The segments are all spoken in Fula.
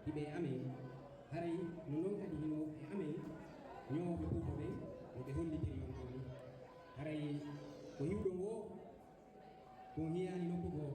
hiɓe ame haray no noon kadi hino e ame ñooɓe Fuuta ɓe no ɓe hollitiri on ɗoni haray ko hiwɗo ngo ko hiyani nokku goo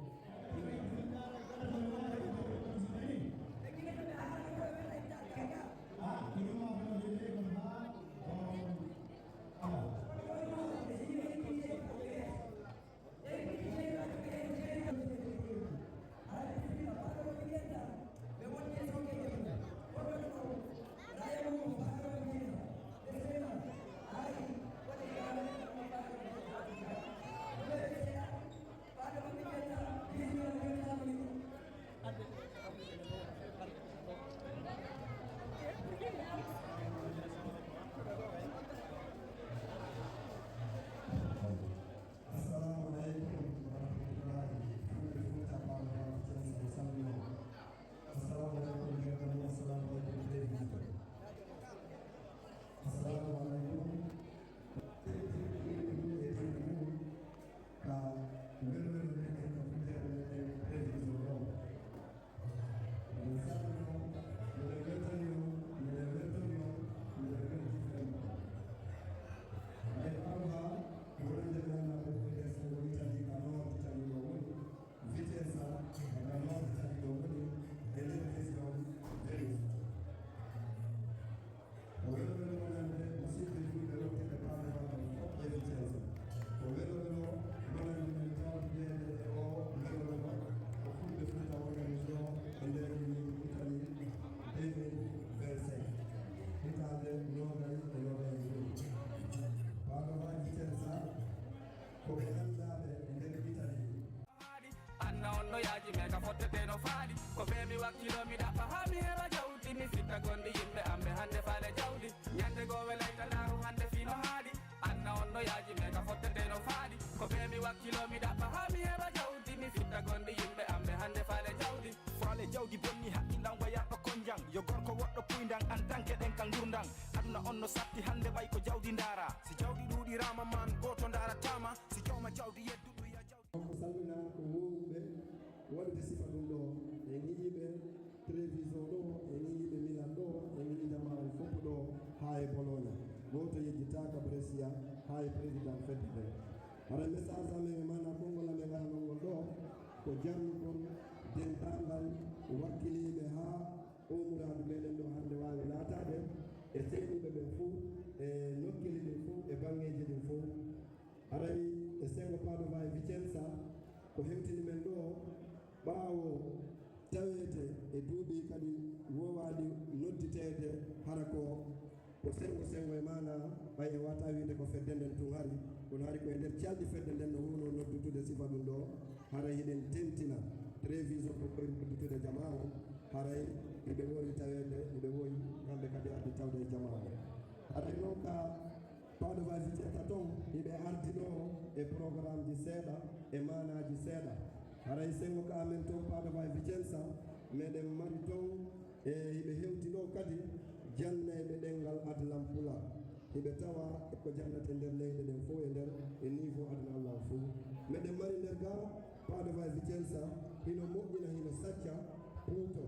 yo gorko woɗɗo puydan an tanke ɗen ka gurdang aduna on no satti hande ɓay ko jawdi ndara si jawdi ɗuɗirama man goto daratama si jawma jawdi yedduɗo ya jawdi ko salmina ko wowɓe wonde sifa ɗum ɗo e giƴiɓe télévision ɗo e giƴiɓe milan ɗo e giƴidama o fof ɗo ha e Bologna goto yejjitaka Brescia ha e président fedde ɓe hara message amen e mana konngol amen garanolngol ɗo ko jarnugol dendagal wakkiliɓe ha o muradu meɗen ɗo hande wawi laatade e sehluɓe ɓen fof e nokkili ɗin fof e bangeji ɗin fof haray e sengo Padova e Vicenza ko hewtini men ɗo ɓaawo tawete e duuɓi kadi wowadi nodditede hara ko sengo e mana ɓay e wata wiide ko fedde nden tun hari kono hari koye nder calɗi fedde nden no wurno noddutude sifa ɗum ɗo haray hiɗen tentina télévision ko koye noddutude jama o haray iɓe wori tawede iɓe woyi kamɓe kadi addi tawde e jama o haray noon ka Padova Vicenza toon iɓe ardino e programme ji seeɗa e manaji seeɗa haray sengo ka amen toon Padova Vicenza meɗen mari toon e iɓe hewtino kadi janneɓe ɗengal adlam pula hiɓe tawa ko jannate nder leyɗe ɗen fof e nder e niveau aduna Allah fof meɗen mari nder ga Padova Vicenza hino moƴƴina hino sacca Puuto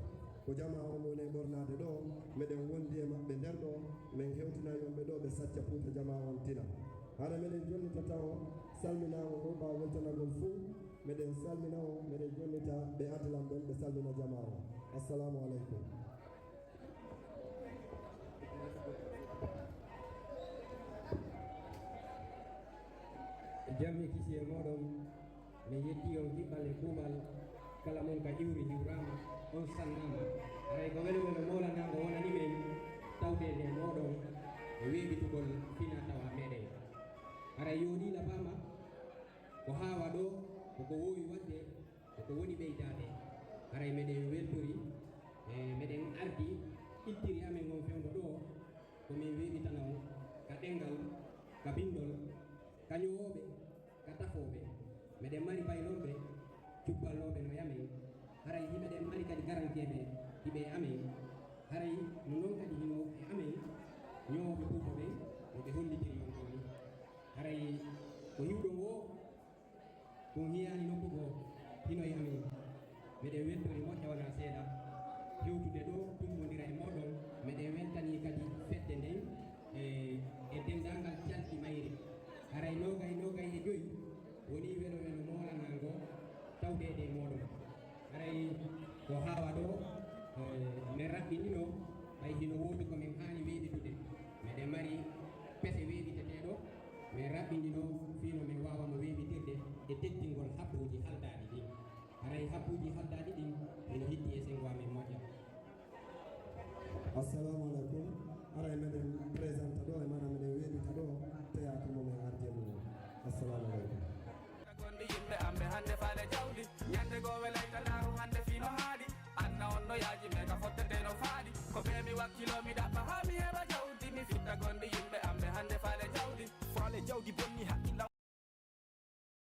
ko jama on woni e ɓornade ɗo meɗen wondi e maɓɓe nder ɗo min hewtina yomɓe ɗo ɓe sacca Puuta jama on tina hara meɗen jonnita taw salminago ɗo ɓawa weltanagol fof meɗen salmina o meɗen jonnita ɓe adlam ɓen ɓe salmina jama o assalamu aleykum jamme kisi e moɗon mi yetti on jiɓɓal e kuuɓal kala mon ka iwri hiwrama on sannama aray ko weli welo molanango wonani men tawdede moɗon e weɓitugol fina tawa meɗen aray yoɗila fama ko hawa ɗo koko wowi wadde koko woni ɓeydade aray meɗen weltori e meɗen ardi ittiri amen on fewdo ɗo komin weɓitana on ka ɗengal ka bindol ka ñowoɓe ka tafoɓe meɗen mari bayloɓe cubballoɓe no yamen haray himeɗen mari kadi garanteɓe hiɓe amen haray no noon kadi hino e amen ñowoɓe Fuuta ɓe no ɓe hollitiri on ɗoni haray ko hiwɗo ngo ko hiyani nokku go hino e amen meɗen weltori moƴƴa wona seeɗa hewtude ɗo Assalamu